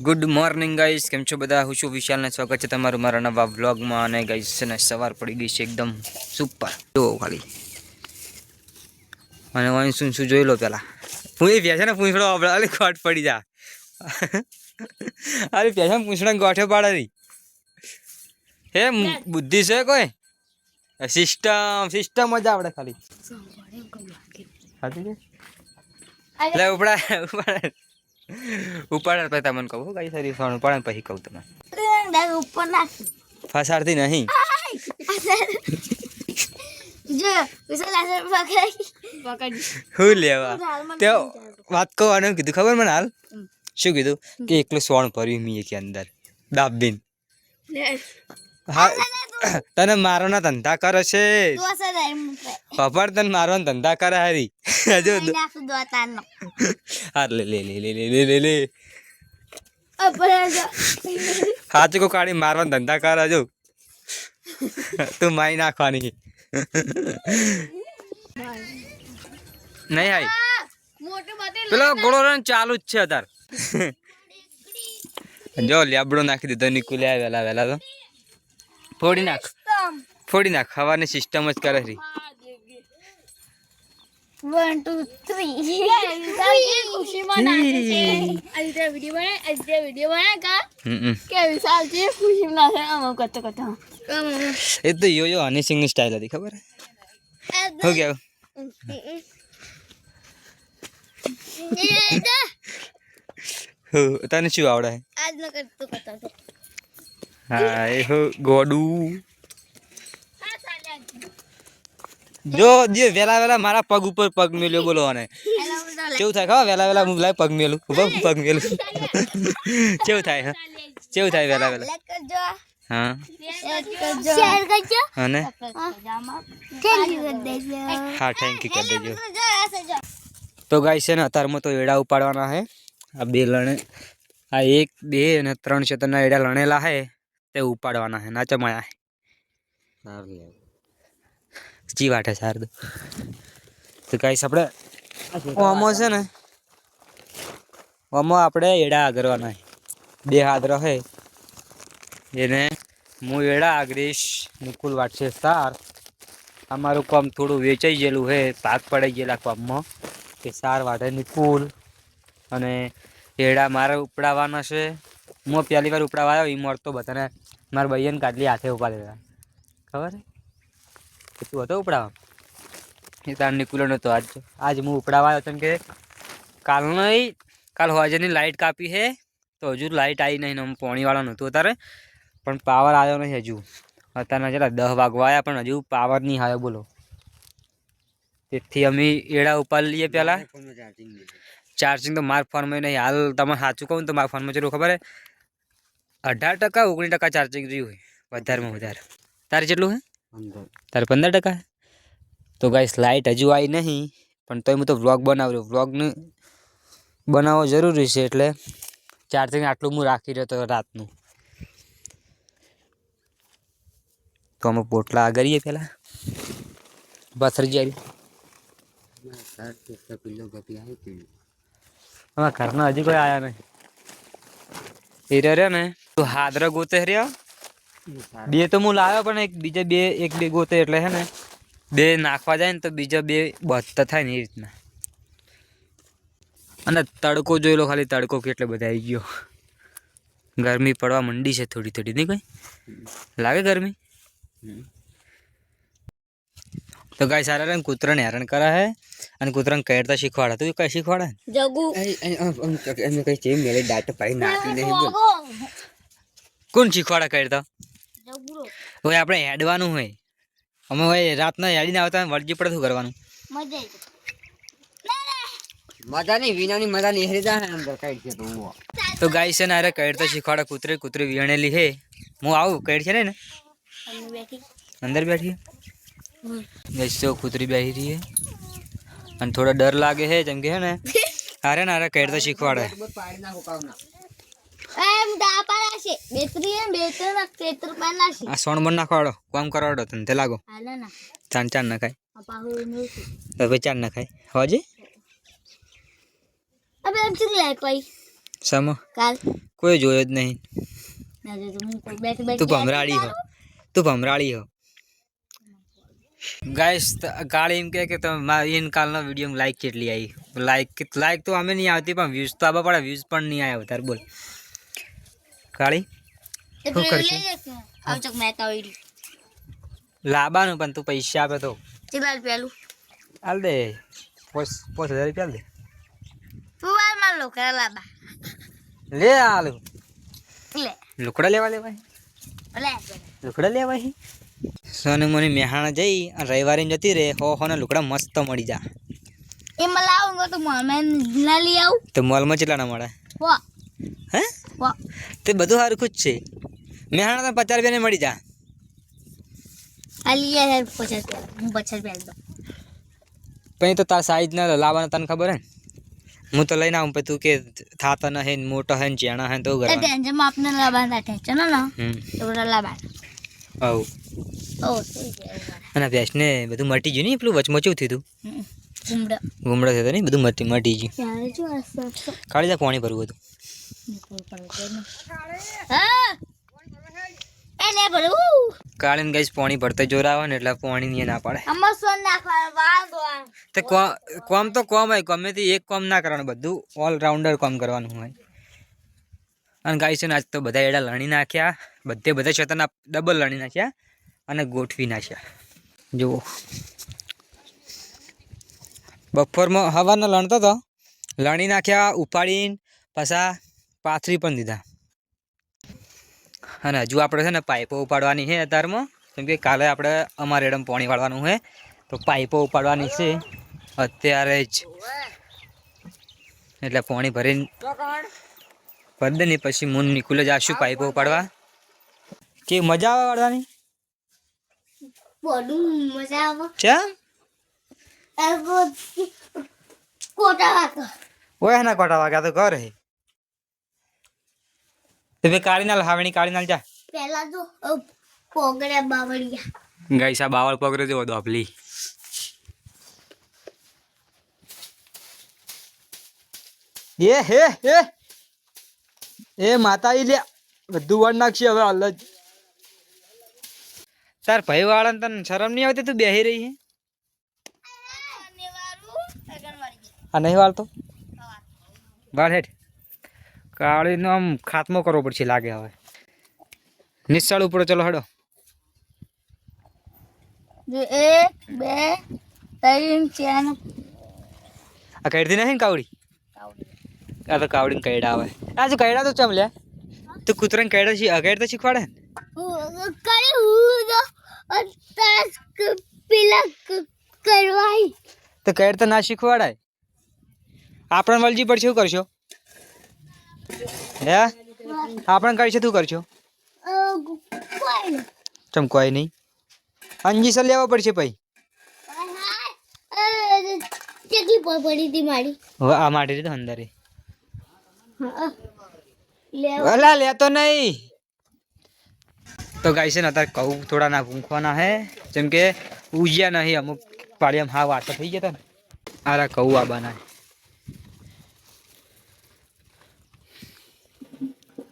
Good morning guys, કેમ છો બધા? હું છું વિશાલ ને સ્વાગત છે તમારું મારા નવા વ્લોગમાં. અને ગાઈસ છે ને સવાર પડી ગઈ છે એકદમ સુપર. જો ખાલી અને વાઈન શું શું જોઈ લો પેલા. હું એ બેસે ને પૂંછડો અલે ખોટ પડી જા. અરે બેસે પૂંછડા ગોઠે પાડે રી. હે બુદ્ધિ છે કોઈ? સિસ્ટમ જ આવડે ખાલી. એટલે ઉપડા ઉપાડ પછી તમને કહું કઈ સારી ફોન ઉપાડ પછી કહું તમે ઉપર નાખ ફસાડતી નહીં. જો વિશાલ પકડ હું લેવા તે વાત કરવાનું કીધું ખબર મને હાલ શું કીધું કે એકલું સોણ ભર્યું મી કે અંદર દાબીન. હા તને મારવાના ધંધા કરે છે પપાડ, તને મારવાના ધંધા કરે હારી. હજુ હા લે લે લે લે લે લે લે હાથ કો કાઢી મારવાના ધંધા કરે હજુ તું માઈ નાખવાની નહીં. હાઈ પેલો ગોળો રન ચાલુ જ છે અત્યારે. જો લેબડો નાખી દીધો નીકળ્યા વેલા વેલા તો ફોડી નાખ હવાની સિસ્ટમ જ કરે છે. 1 2 3 ખુશી મનાવે છે. આજે વિડિયો બનાકા કે વિશાલ જે ખુશી મનાવે આમ કરતો એ તો યો હની સિંગ ની સ્ટાઇલ હતી ખબર હો ગયા. તને શું આવડે? આજ ન કરતો હા એ હો ગોડું. જો જે વેલા વેલા મારા પગ ઉપર પગ મેલ્યો બોલો અને કેવું થાય ખબર? વેલા વેલા હું લાય પગ મેલું પગ મેલું કેવું થાય? હા કેવું થાય વેલા વેલા? હા શેર કરજો અને થેન્ક યુ કરી દેજો. હા થેન્ક યુ કરી દેજો. તો ગાઈસ છે ને અત્યારમાં તો એડા ઉપાડવાના છે. આ બે લણે આ 1 2 અને 3 ક્ષેત્રના એડા લણેલા છે તે ઉપાડવાના છે. ના ચમાયા જી વાટે સાર દો. તો ગાઈસ આપણે ઓમો છે ને ઓમો આપણે એડા આગરવાના છે. 2 હાથ રહે એને હું એડા આગરીશ, નિકુલ વાટશે સાર. અમારું કામ થોડું વેચાઈ ગયેલું છે, ભાગ પડી ગયેલા કામમાં કે સાર વાટે નિકુલ અને એડા મારે ઉપડાવવાના છે. હું પહેલી વાર ઉપડાવવા આવ્યો એ મળતો બધાને મારા ભાઈને કાઢલી હાથે ઉપાડી દેતા ખબર છે તું હતો ઉપડાવવા એ તાર નિકુલો નહોતો. આજ હું ઉપડાવવા આવ્યો કેમ કે કાલ હોજેની લાઇટ કાપી છે તો હજુ લાઇટ આવી નહીં. આમ પોણીવાળા નહોતું અત્યારે પણ પાવર આવ્યો નહીં હજુ. અત્યારના જરા 10 વાગવા આવ્યા પણ હજુ પાવર નહીં આવ્યો બોલો. તેથી અમે એડા ઉપાડી લઈએ. પહેલાં ચાર્જિંગ તો મારા ફોનમાં નહીં. હાલ તમારે સાચું કહું તો મારા ફોનમાં જરૂર ખબર હે 18% 19% ચાર્જિંગ રહ્યું હોય વધારેમાં વધારે. તારે જેટલું હે? તારે 15%. તો ગાઈસ લાઇટ હજુ આવી નહીં પણ તોય હું તો વ્લોગ બનાવ્યો. વ્લોગને બનાવવો જરૂરી છે એટલે ચાર્જિંગ આટલું હું રાખી રહ્યો તો રાતનું. તો અમે પોટલા આગળીએ પહેલાં બસરજી આવી અમારા ઘરના હજી કોઈ આવ્યા નહીં. એ રહ્યો ને તો હાદરા ગોતે રહ્યો 2 તો હું લાવ્યો પણ બીજા 2 ગોતે એટલે હે ને 2 નાખવા જાય ને તો બીજા 2 બચતા થાય ને એ રીતના. અને તડકો જોઈ લો ખાલી, તડકો કેટલો બધા આવી ગયો. ગરમી પડવા માંડી છે થોડી થોડી નહીં કોઈ લાગે ગરમી. તો ગાય સારા ને કૂતરાને હેરાન કરા હે અને કૂતરાને કહેતા શીખવાડે. તું કઈ શીખવાડે જગુ કઈ ચેમ મેલે ડાટ પાઈ નાખી નહીં બોલ. કોણ શીખવાડે કહેતા? જગુરો હવે આપણે હેડવાનું હોય. અમે હોય રાતના હેડીને આવતા વળજી પડે શું કરવાનું? મજા નહીં વિનાની મજા નહીં હેરી જાય અંદર કઈ છે તો ગાય છે ને અરે કહેતા શીખવાડે. કૂતરી વીણેલી હે. હું આવું કહેડ છે ને અંદર બેઠી તો કૂતરી બેસી રહી હે અને થોડા ડર લાગે છે જેમ કે હે ને અરે ને અરે કહેતા શીખવાડે. પાડી નાખો કાવના એમ દા પારાશે બેતરી એમ બેતર ના ક્ષેત્ર પાલાશે. આ સોણ બન નાખવાડો કામ કરાવડો તને તે લાગો હાલે ના ચાર ના ખાય પાહુ નું હવે 4 ના ખાય હોજી. અબે એમ ચીલી લાય કોઈ સામો કાલ કોઈ જોયો જ નહીં. ના જો હું કોઈ બેઠ બેઠ તું ભમરાળી હો, તું ભમરાળી હો. ગાઈસ કાળી એમ કે તમારી એને કાલનો વિડીયો લાઈક કેટલી આવી? લાઈક તો અમે નહીં આવતી, પણ વ્યૂઝ તો આવવા પડે. વ્યૂઝ પણ નહીં આવ્યા તાર બોલ કાળી. એ શું તો કરશું? લઈ જશે આવ ચક મેં તો ઈડી લાવવાનું, પણ તું પૈસા આપે તો ચલાલ પેલું હાલ દે. 5,000 રૂપિયા દે. તું વાર માર લો કરા લાબા લે હાલ લે લુકડા લેવાય લે લુકડા લેવાય. સોને મને મેહાણા જઈ અને રવિવારે જતી રે હો ને લુકડા મસ્ત મળી જા. એ મને લાવું તો મેં ના લઈ આવું તો મોલમાં કેટલા ના મળે? વાહ હે વાહ તે બધું સારું જ છે. મેહાણા તો 50 રૂપિયાને મળી જા. આ લઈ યાર 50 રૂપિયા હું 50 રૂપિયા દઉં પછી તો તાર સાઈઝ ના લાવવાના તને ખબર હે ને? હું તો લઈને આવું, પછી તું કે થાતા ન હે ને મોટો હે ને ચેણા હે ને તો એ કરવાનું. ટેન્શન માં આપને લાબા ના ટેન્શન ના હમ તો બડા લાબા આવ. ઓ સહી છે અને ભેંસને બધું મટી ગયું ને? પેલું વચમાં ચેવું થયું હતું? ગુમડા ગુમડો થયો ને? બધું મટી ગયું. ત્યારે જો આ કાઢી જા પાણી ભરવું હતું. હા એ લે ભરું કાળીને ગઈશ પાણી ભરતા જોર આવે ને એટલે પાણી ની ના પાડે. અમર સોન નાખવા વાળ દોવા તે કોમ તો કોમ હોય, ગમે તે એક કામ ના કરવાનું, બધું ઓલરાઉન્ડર કામ કરવાનું હોય. અને ગાય છે ને આજ તો બધા એડા લણી નાખ્યા, બધા છતાં ડબલ લણી નાખ્યા અને ગોઠવી નાખ્યા. જુઓ બપોરમાં હવારના લણતો હતો, લણી નાખ્યા, ઉપાડીને પાછા પાથરી પણ દીધા. અને હજુ આપણે છે ને પાઇપો ઉપાડવાની છે અત્યારમાં, કેમ કે કાલે આપણે અમારે એડમ પાણી વાળવાનું છે, તો પાઇપો ઉપાડવાની છે અત્યારે જ. એટલે પાણી ભરીને ભરી દે ને પછી મૂન નીકળે જશું પાઇપો ઉપાડવા. કે મજા આવે વાળવાની? બોડું મજા આવે ચા એગો કોટા વાતો ઓય ના કોટા વાગ્યા તો ઘર હે. તે કાળી નાલ હાવણી કાળી નાલ જા. પહેલા તો પોગડે બાવળિયા ગાઈસા બાવળ પકડે જો દોપલી. એ હે હે એ માતા ઈ લે બધું વણ નાખશે હવે હાલ જ. તાર ભાઈ વાળાને તને શરમ નહીં આવતી? તું બેહી રહી હે આ નહીં વાળતો વાળ હેઠ. કાળીનો આમ ખાત્મો કરવો પડશે લાગે હવે. નિશાળ ઉપર ચલો હડો. 1 2 3 4 આ કઈડતી નથી ને કાવડી? આ તો કાવડીને કઈડા આવે. આ જો કઈડા તો ચમ લે તું કૂતરાને કઈડા અગાડતા શીખવાડે ને? કરે હું તો તાસ પેલા કરવાય તો કઈડતા ના શીખવાડાય. આપણે વળજી પડશે શું કરશો? હે આપણે કરશે તું કરશો? કોઈ ચમ કોઈ નહીં. અંજીસર લેવા પડશે પછી. કેટલી પડી હતી મારી હવે આ માટે તો અંદર લે ભલા લેતો નહીં. તો ગાય છે ને અત્યારે કહું થોડા ના ઊંઘવાના હે, જેમ કે ઉજ્યા નહીં અમુક પાળીમાં. હા વાતો થઈ ગયા ને આરા કહું આ બના.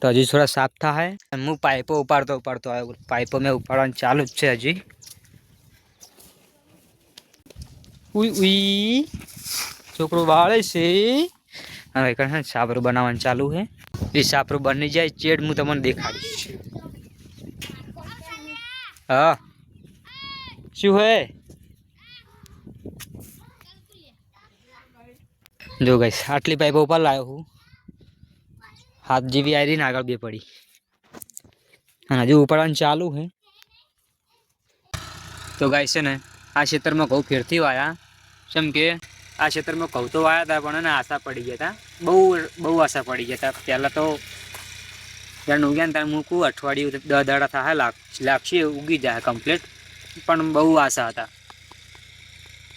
તો હજી થોડા સાફ થાય. હું પાઇપો ઉપાડતો આવ્યો. પાઇપો મેં ઉપાડવાનું ચાલુ જ છે હજી. ઉઈ ઉઈ છોકરો વાળે છે. હવે કણ સાબરું બનાવવાનું ચાલુ છે. એ સાબરું બની જાય ચેડ હું તમને દેખાડીશ. હા શું હે? જો ગાઈસ આટલી પાઇપો ઉપર લાવ્યો હું. હાથ જેવી આવી ને આગળ બે પડી અને હજુ ઉપાડવાનું ચાલુ છે. તો ગાય છે ને આ ખેતરમાં ઘઉં ફેરથી વાયા. જેમ કે આ ખેતરમાં ઘઉં તો વાયા હતા પણ એને આશા પડી ગયા હતા. બહુ આશા પડી ગયા હતા. પહેલાં તો ત્યારે ઉગ્યા ને ત્યારે મૂકું અઠવાડિયું 10 દાડા થાય લાગશે ઉગી જાય કમ્પ્લીટ, પણ બહુ આશા હતા.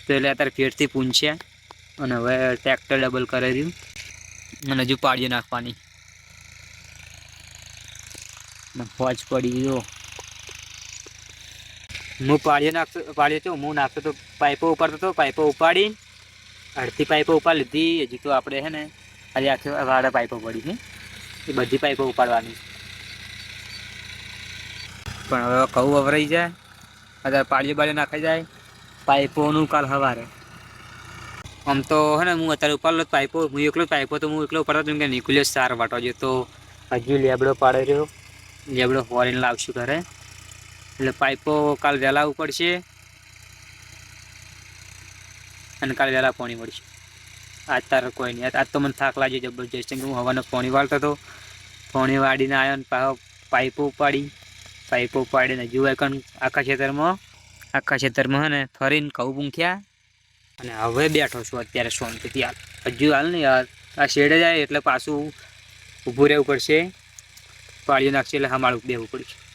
તો એટલે અત્યારે ફેરથી પૂંછ્યા અને હવે ટ્રેક્ટર ડબલ કરી રહ્યું અને હજુ પાડીઓ નાખવાની. ફોજ પડી ગયો. હું પાડીઓ તો હું નાખતો તો પાઇપો ઉપાડતો હતો. પાઇપો ઉપાડી અડધી પાઇપો ઉપાડી લીધી. હજી તો આપણે છે ને આજે આખી વાળા પાઇપો પડી છે એ બધી પાઇપો ઉપાડવાની પણ હવે કહું વવરાઈ જાય અત્યારે પાળીઓ બાળીઓ નાખાઈ જાય પાઇપોનું કાલ સવારે આમ તો હે ને હું અત્યારે ઉપાડલો પાઇપો હું એકલો જ પાઇપો તો હું એકલો ઉપાડતો કે નીકળ્યો સાર વાટવા જોઈએ તો હજુ લેબડો પાડે રહ્યો લેબડો ફોરીને લાવશું ઘરે એટલે પાઇપો કાલ વહેલા ઉપડશે અને કાલે વહેલા પાણી મળશે આજ તારે કોઈ નહીં આજ તો મને થાક લાગ્યો જબરજસ્ત કેમ કે હું હવાનો પાણી વાળતો હતો પાણી વાળીને આવ્યો ને પાઇપો ઉપાડીને હજુ આખા ખેતરમાં હે ને ફરીને ઘઉં પૂંખ્યા અને હવે બેઠો છું અત્યારે શાંતિથી હજુ હાલ ને યાર આ શેડે જાય એટલે પાછું ઊભું રહેવું પડશે પાળીઓ નાખશે એટલે હમાળું બેવું પડશે